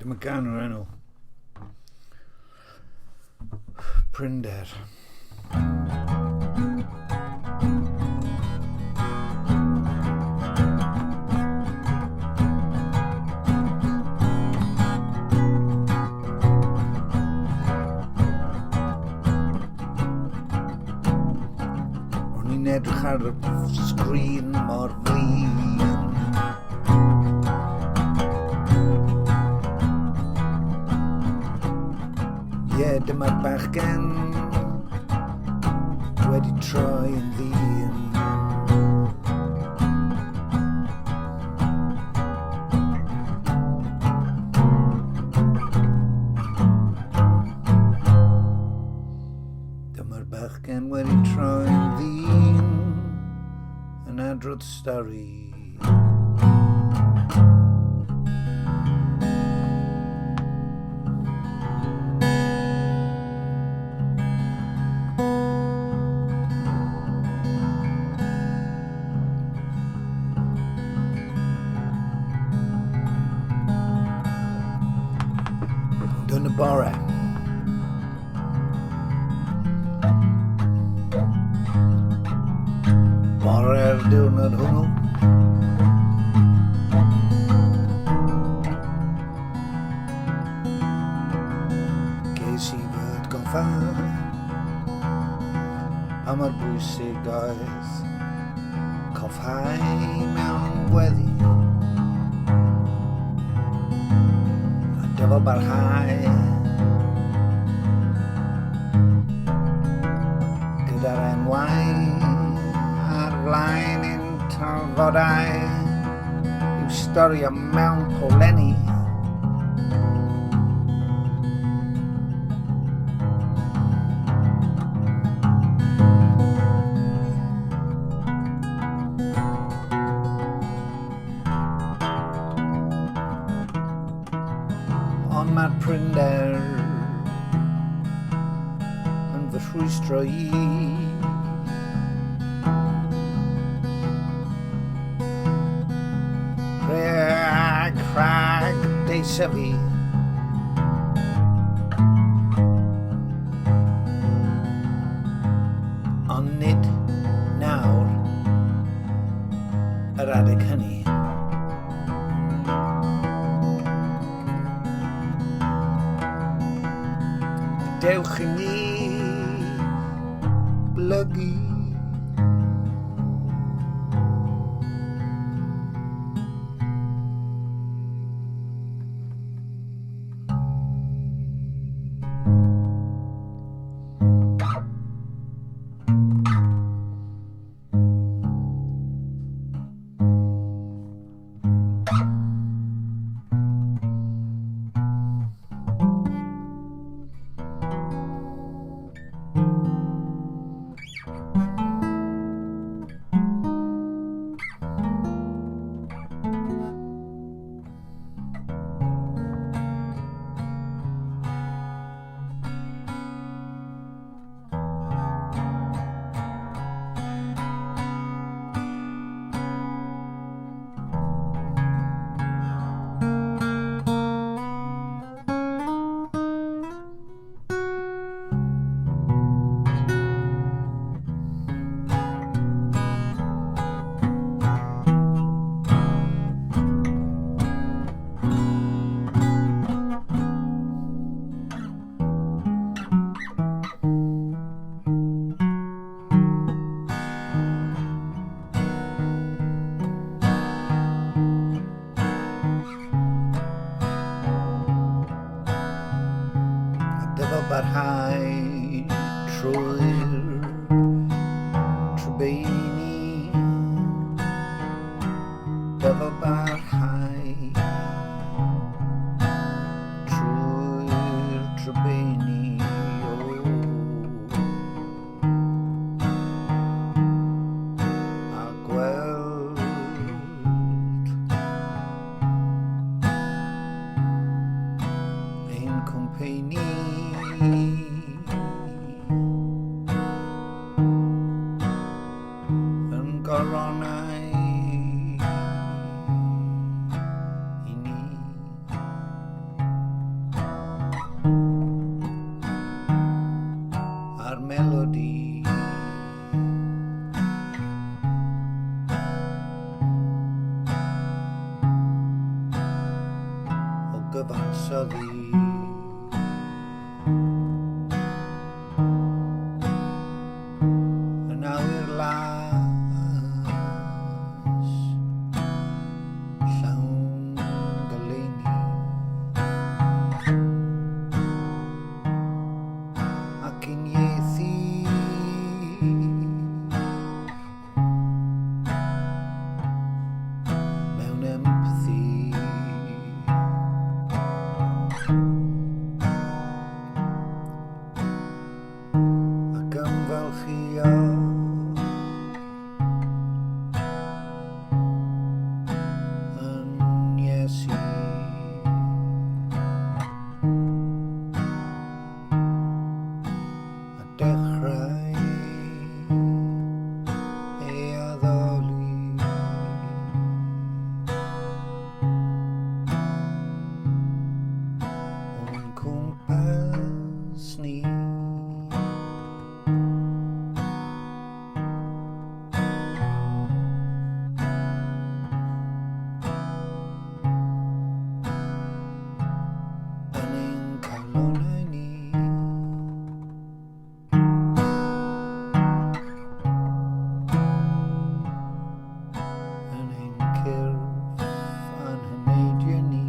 Dyma gan o'r enw prinder. O'n i'n edrych ar y sgrin mor flin. Dyma'r bachgen wedi troi yn ddyn. Dyma'r bachgen wedi troi yn ddyn yn adrodd stori. Yn y bore. Bore'r diwrnod hwnnw. Ges I fy atgoffa pa mor bwysig oedd cofhau mewn gweddi. Dyfo barhau gyda'r enwau ar flaen ein trafodau yw stori am mewn polenni. Ond mae'r prinder yn fy rhwystro I. Rhag deisa fi. Ond nid nawr yr adeg hynny. Dewch I ni blygu. Barhau trwy'r trebeini. Dyfo barhau trwy'r trebeini. A gweld ein cwmpeini. Yn goronau gyfansoddi. Yn awyr las llawn goleuni ac uniaethu mewn empathy. Ac ymfalchio yn Iesu. A dechrau ei addoli o'n cwmpas ni. Yn ein calonnau ni. Yn ein cyrff anhyneidio ni.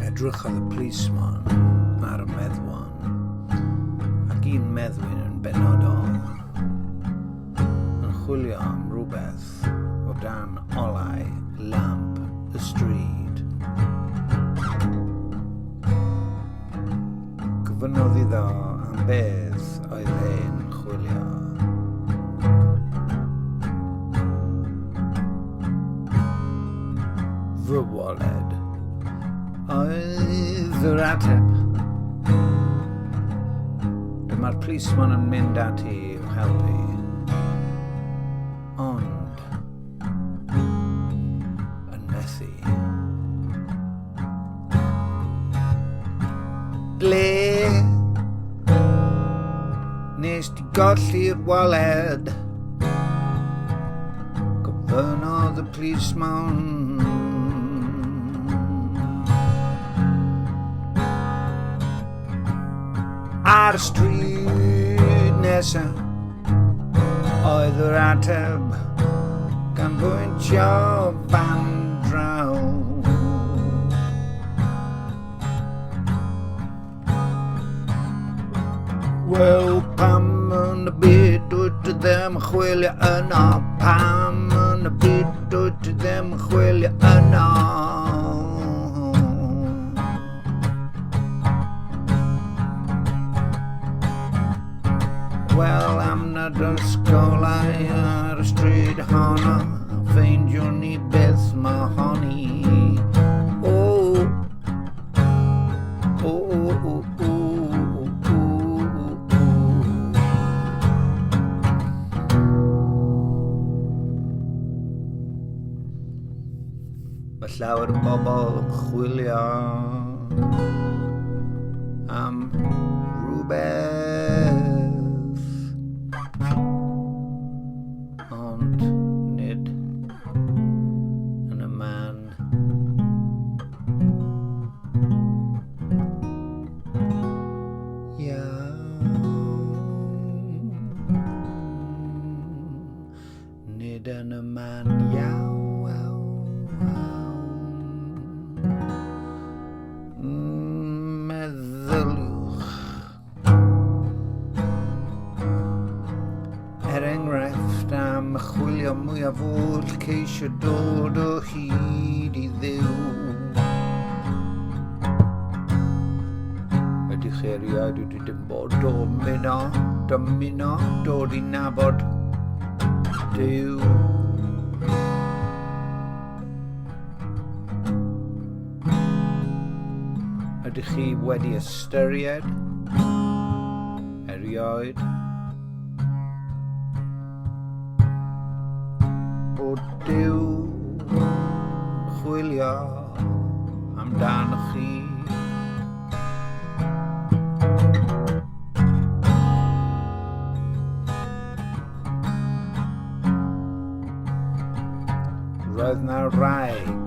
Edrychodd y policeman ar y meddwan ac un meddwyn yn benodol yn chwilio am rhywbeth o dan olau lamp y stryd. Gofynnodd iddo am beth oedd e'n chwilio. Fy waled oedd yr ateb. Dyma'r policeman yn mynd ati i'w helpu, ond yn methu. Ble nes di golli'r waled? Gofynnodd y policeman. Ar y stryd nesa oedd yr ateb gan bwyntio fan draw. Wel, pam yn y byd wyt ti ddim yn chwilio yno? Pam yn y byd wyt ti ddim yn chwilio yno? Wel, am nad ysgolau ar y stryd honno, ffeindiwn ni beth mae honni. O, Mae llawer o bobl yn chwilio am rhywbeth, ond nid yn y man. Nid yn y man iawn. Meddyliwch. Enghraifft am chwilio mwyaf fod ceisio dod o hyd i Dduw. Ydych chi erioed wedi dim bod dymuno dod i nabod Duw. Ydych chi wedi ystyried erioed bod Duw chwilio amdanoch chi? Roedd 'na wraig,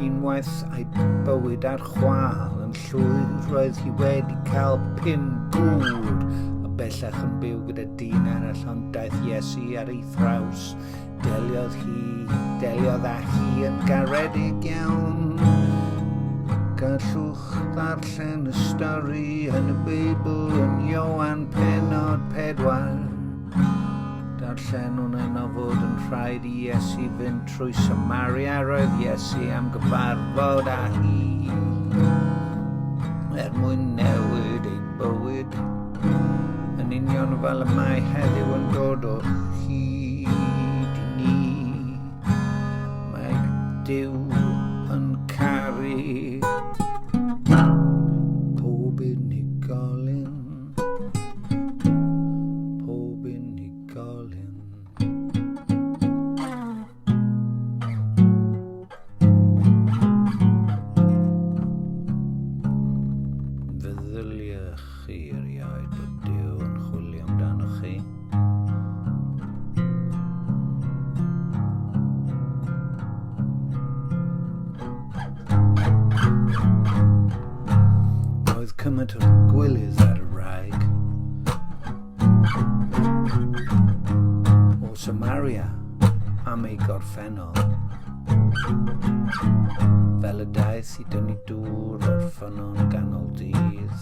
unwaith ei bywyd ar chwâl yn llwyd. Roedd hi wedi cael 5 gŵr, a bellach yn byw gyda dyn arall, ond daeth Iesu ar ei thraws. Deliodd â hi yn garedig iawn. Gallwch ddarllen y stori yn y Beibl yn Ioan pennod 4. Darllen hwnna fod yn rhaid i Iesu fynd trwy Samaria. Roedd Iesu am gyfarfod â hi mwyn newid ei bywyd, yn union fel y mae heddiw yn dod o hyd i ni. Mae Duw yn caru pob unigolyn. Feddyliwch chi erioed bod Duw yn chwilio amdanoch chi? Roedd cymaint o gwylydd ar y wraig o Samaria am ei gorffennol. Fel y daeth i dynnu dŵr o'r ffynnon ganol dydd,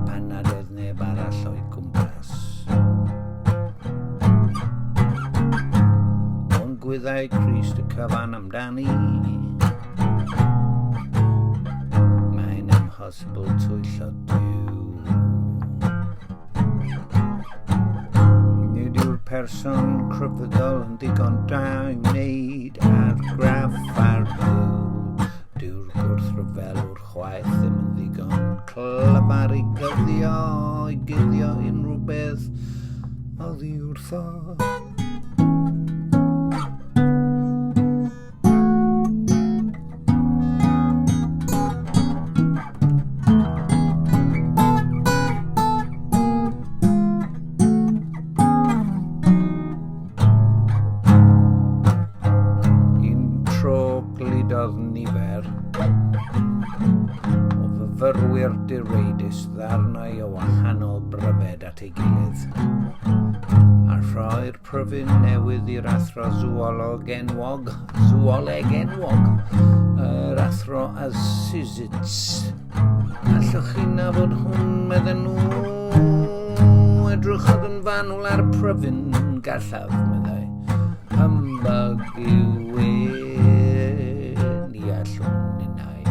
pan nad oedd neb arall o'i gwmpas. Ond gwyddau Crist y cyfan amdani. Mae'n impossible twyllo Duw. Nid yw'r person cryfyddol yn ddigon da i wneud argraff ar Dduw. Dyw'r gwrthryfelwr chwaith ddim yn ddigon clyfar i guddio unrhyw beth oddi wrtho. Gludodd nifer o fyfyrwyr direidus ddarnau o wahanol bryfed at ei gilydd, a rhoi'r pryfyn newydd i'r athro zoleg enwog, yr athro Asysits. Allwch chi nabod hwn, medden nhw, edrychodd yn fanwl ar y pryfyn gallaf, meddai. Hambag yw ni allwn unai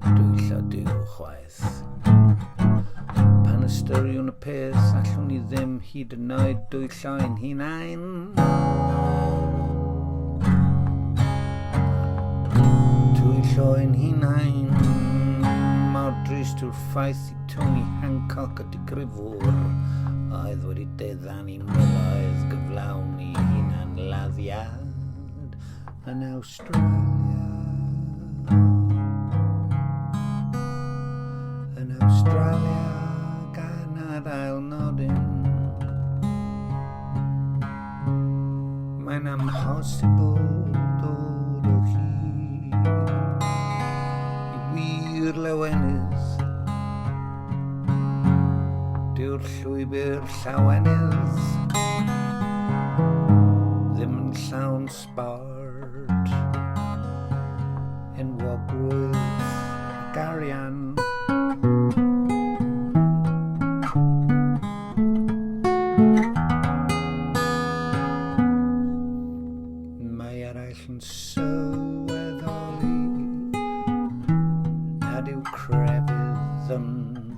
dwyllo Duw chwaith. Pan ystyriwn y peth, allwn ni ddim hyd yn oed dwyllo ein hunain. Dwyllo ein hunain, mor drist yw'r ffaith i Tony Hancock y digrifwr oedd wedi deddan i miloedd gyflawn i hunan laddiad. yn Australia. Yn Australia gan yr ail nodyn. Mae'n amhosibl dod o hyd I wir lawenydd. Dyw'r llwybr llawenydd ddim yn llawn sbart, enwogrwydd ac arian. Mae eraill yn sylweddoli nad yw crefydd yn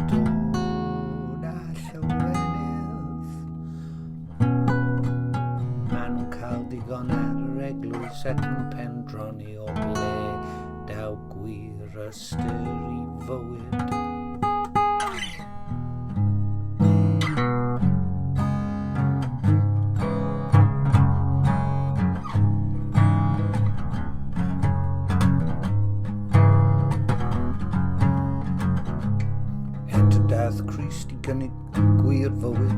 dod â llawenydd. Maen nhw'n cael digon ar yr eglwys ac yn pendroni o ble daw gwir ystyr I fywyd. Dath Christ I gynnig gwir fywyd